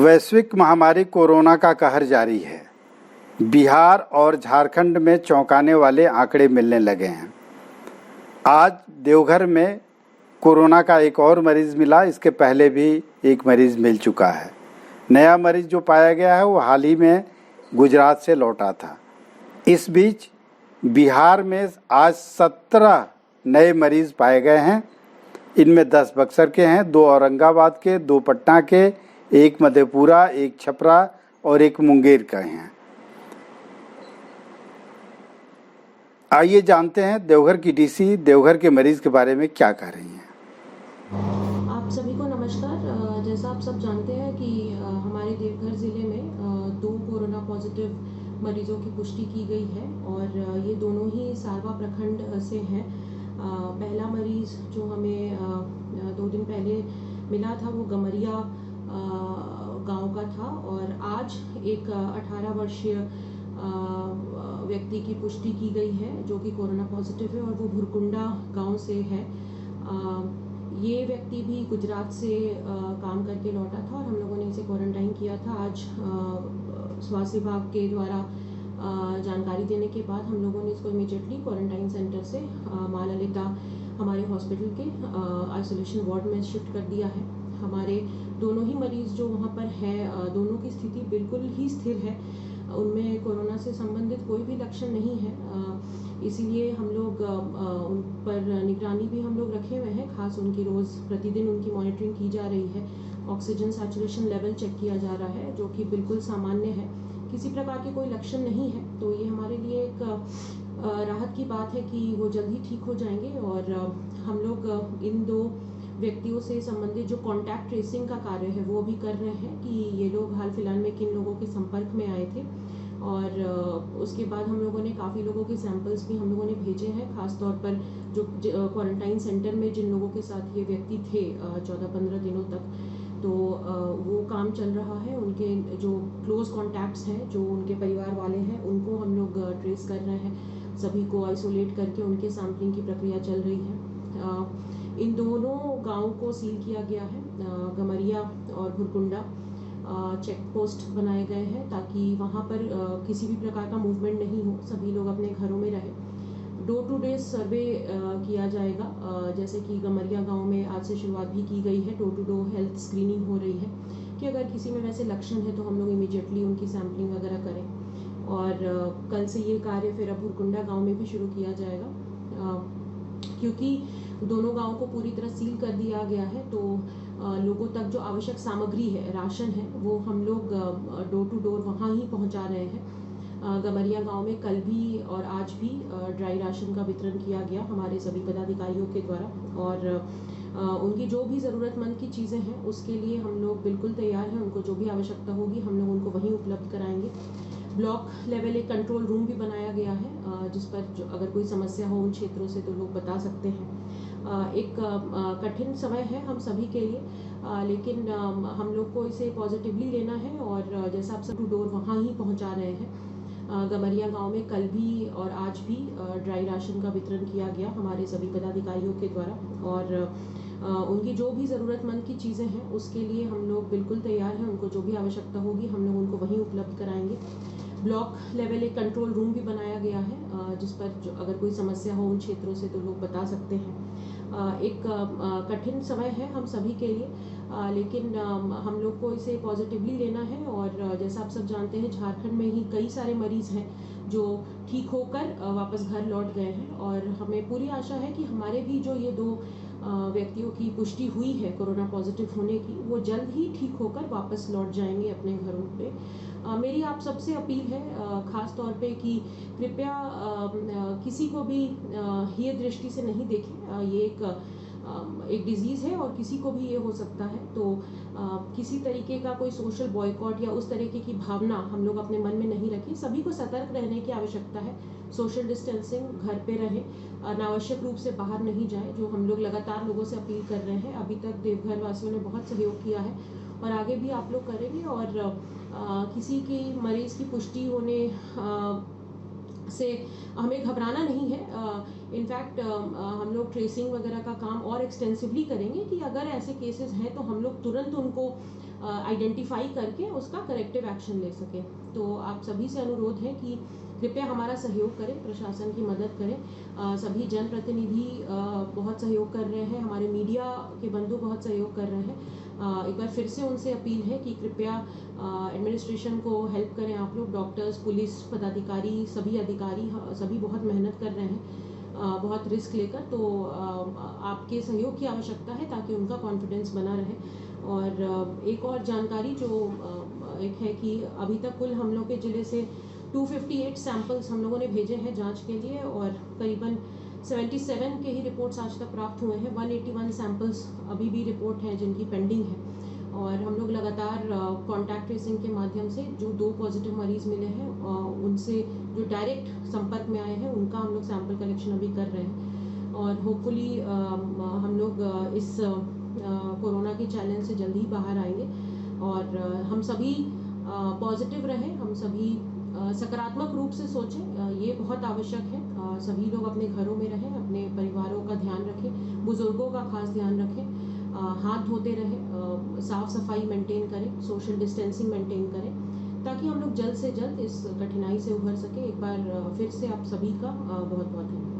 वैश्विक महामारी कोरोना का कहर जारी है। बिहार और झारखंड में चौंकाने वाले आंकड़े मिलने लगे हैं। आज देवघर में कोरोना का एक और मरीज मिला। इसके पहले भी एक मरीज मिल चुका है। नया मरीज जो पाया गया है वो हाल ही में गुजरात से लौटा था। इस बीच बिहार में आज 17 नए मरीज पाए गए हैं। इनमें 10 बक्सर के हैं, 2 औरंगाबाद के, 2 पटना के, 1 मधेपुरा, 1 छपरा और 1 मुंगेर का हैं। आइए जानते हैं देवघर की डीसी देवघर के मरीज के बारे में क्या कह रही हैं। आप सभी को नमस्कार। जैसा आप सब जानते हैं कि हमारे देवघर ज़िले में 2 कोरोना पॉजिटिव मरीजों की पुष्टि की गई है और ये दोनों ही सारवा प्रखंड से हैं। पहला मरीज जो हमें 2 दिन पहले मिला था वो गमरिया गांव का था और आज एक 18 वर्षीय व्यक्ति की पुष्टि की गई है जो कि कोरोना पॉजिटिव है और वो भुरकुंडा गांव से है। ये व्यक्ति भी गुजरात से काम करके लौटा था और हम लोगों ने इसे क्वारंटाइन किया था। आज स्वास्थ्य विभाग के द्वारा जानकारी देने के बाद हम लोगों ने इसको इमीडिएटली क्वारंटाइन सेंटर से माँ ललिता हमारे हॉस्पिटल के आइसोलेशन वार्ड में शिफ्ट कर दिया है। हमारे दोनों ही मरीज जो वहाँ पर है दोनों की स्थिति बिल्कुल ही स्थिर है। उनमें कोरोना से संबंधित कोई भी लक्षण नहीं है, इसीलिए हम लोग उन पर निगरानी भी हम लोग रखे हुए हैं। खास उनकी रोज़ प्रतिदिन उनकी मॉनिटरिंग की जा रही है। ऑक्सीजन सैचुरेशन लेवल चेक किया जा रहा है जो कि बिल्कुल सामान्य है, किसी प्रकार के कोई लक्षण नहीं है। तो ये हमारे लिए एक राहत की बात है कि वो जल्दी ठीक हो जाएंगे और हम लोग इन 2 व्यक्तियों से संबंधित जो कॉन्टैक्ट ट्रेसिंग का कार्य है वो भी कर रहे हैं कि ये लोग हाल फिलहाल में किन लोगों के संपर्क में आए थे और उसके बाद हम लोगों ने काफ़ी लोगों के सैंपल्स भी हम लोगों ने भेजे हैं। खासतौर पर जो क्वारंटाइन सेंटर में जिन लोगों के साथ ये व्यक्ति थे 14-15 दिनों तक, तो वो काम चल रहा है। उनके जो क्लोज कॉन्टैक्ट्स हैं, जो उनके परिवार वाले हैं, उनको हम लोग ट्रेस कर रहे हैं। सभी को आइसोलेट करके उनके सैम्पलिंग की प्रक्रिया चल रही है। इन दोनों गांव को सील किया गया है। गमरिया और भुरकुंडा चेक पोस्ट बनाए गए हैं ताकि वहाँ पर किसी भी प्रकार का मूवमेंट नहीं हो, सभी लोग अपने घरों में रहें। डोर टू डोर सर्वे किया जाएगा, जैसे कि गमरिया गांव में आज से शुरुआत भी की गई है। Door to door health screening हो रही है कि अगर किसी में वैसे लक्षण है तो हम लोग इमीडिएटली उनकी सैम्पलिंग वगैरह करें। और कल से ये कार्य फिर अब भुरकुंडा गाँव में भी शुरू किया जाएगा। क्योंकि दोनों गांव को पूरी तरह सील कर दिया गया है तो लोगों तक जो आवश्यक सामग्री है, राशन है, वो हम लोग डोर टू डोर वहाँ ही पहुँचा रहे हैं। गमरिया गांव में कल भी और आज भी ड्राई राशन का वितरण किया गया हमारे सभी पदाधिकारियों के द्वारा और उनकी जो भी ज़रूरतमंद की चीज़ें हैं उसके लिए हम लोग बिल्कुल तैयार हैं। उनको जो भी आवश्यकता होगी हम लोग उनको वहीं उपलब्ध कराएंगे। ब्लॉक लेवल एक कंट्रोल रूम भी बनाया गया है जिस पर जो अगर कोई समस्या हो उन क्षेत्रों से तो लोग बता सकते हैं। एक कठिन समय है हम सभी के लिए, लेकिन हम लोग को इसे पॉजिटिवली लेना है और जैसा आप सब टू डोर वहाँ ही पहुँचा रहे हैं। गमरिया गांव में कल भी और आज भी ड्राई राशन का वितरण किया गया हमारे सभी पदाधिकारियों के द्वारा और उनकी जो भी ज़रूरतमंद की चीज़ें हैं उसके लिए हम लोग बिल्कुल तैयार हैं। उनको जो भी आवश्यकता होगी हम लोग उनको वहीं उपलब्ध कराएंगे। ब्लॉक लेवल एक कंट्रोल रूम भी बनाया गया है जिस पर जो अगर कोई समस्या हो उन क्षेत्रों से तो लोग बता सकते हैं। एक कठिन समय है हम सभी के लिए, लेकिन हम लोग को इसे पॉजिटिवली लेना है और जैसा आप सब जानते हैं झारखंड में ही कई सारे मरीज़ हैं जो ठीक होकर वापस घर लौट गए हैं और हमें पूरी आशा है कि हमारे भी जो ये 2 व्यक्तियों की पुष्टि हुई है कोरोना पॉजिटिव होने की, वो जल्द ही ठीक होकर वापस लौट जाएंगे अपने घरों पे। मेरी आप सबसे अपील है ख़ास तौर पे कि कृपया किसी को भी हेय दृष्टि से नहीं देखें। ये एक डिजीज़ है और किसी को भी ये हो सकता है, तो किसी तरीके का कोई सोशल बॉयकॉट या उस तरीके की भावना हम लोग अपने मन में नहीं रखें। सभी को सतर्क रहने की आवश्यकता है। सोशल डिस्टेंसिंग, घर पे रहें, अनावश्यक रूप से बाहर नहीं जाएं, जो हम लोग लगातार लोगों से अपील कर रहे हैं। अभी तक देवघर वासियों ने बहुत सहयोग किया है और आगे भी आप लोग करेंगे और किसी की मरीज़ की पुष्टि होने से हमें घबराना नहीं है। इनफैक्ट हम लोग ट्रेसिंग वगैरह का काम और एक्सटेंसिवली करेंगे कि अगर ऐसे केसेस हैं तो हम लोग तुरंत उनको आइडेंटिफाई करके उसका करेक्टिव एक्शन ले सकें। तो आप सभी से अनुरोध है कि कृपया हमारा सहयोग करें, प्रशासन की मदद करें। सभी जनप्रतिनिधि बहुत सहयोग कर रहे हैं, हमारे मीडिया के बंधु बहुत सहयोग कर रहे हैं। एक बार फिर से उनसे अपील है कि कृपया एडमिनिस्ट्रेशन को हेल्प करें। आप लोग डॉक्टर्स, पुलिस पदाधिकारी, सभी अधिकारी सभी बहुत मेहनत कर रहे हैं, बहुत रिस्क लेकर। तो आपके सहयोग की आवश्यकता है ताकि उनका कॉन्फिडेंस बना रहे। और एक और जानकारी जो एक है कि अभी तक कुल हम लोग के ज़िले से 258 सैंपल्स हम लोगों ने भेजे हैं जांच के लिए, और करीबन 77 के ही रिपोर्ट्स आज तक प्राप्त हुए हैं। 181 सैंपल्स अभी भी रिपोर्ट हैं जिनकी पेंडिंग है। और हम लोग लगातार कॉन्टैक्ट ट्रेसिंग के माध्यम से जो 2 पॉजिटिव मरीज़ मिले हैं उनसे जो डायरेक्ट संपर्क में आए हैं उनका हम लोग सैंपल कलेक्शन अभी कर रहे हैं। और होपफुली हम लोग इस कोरोना के चैलेंज से जल्दी ही बाहर आएंगे। और हम सभी पॉजिटिव रहें, हम सभी सकारात्मक रूप से सोचें, ये बहुत आवश्यक है। सभी लोग अपने घरों में रहें, अपने परिवारों का ध्यान रखें, बुजुर्गों का खास ध्यान रखें, हाथ धोते रहें, साफ सफाई मेंटेन करें, सोशल डिस्टेंसिंग मेंटेन करें, ताकि हम लोग जल्द से जल्द इस कठिनाई से उभर सकें। एक बार फिर से आप सभी का बहुत बहुत धन्यवाद।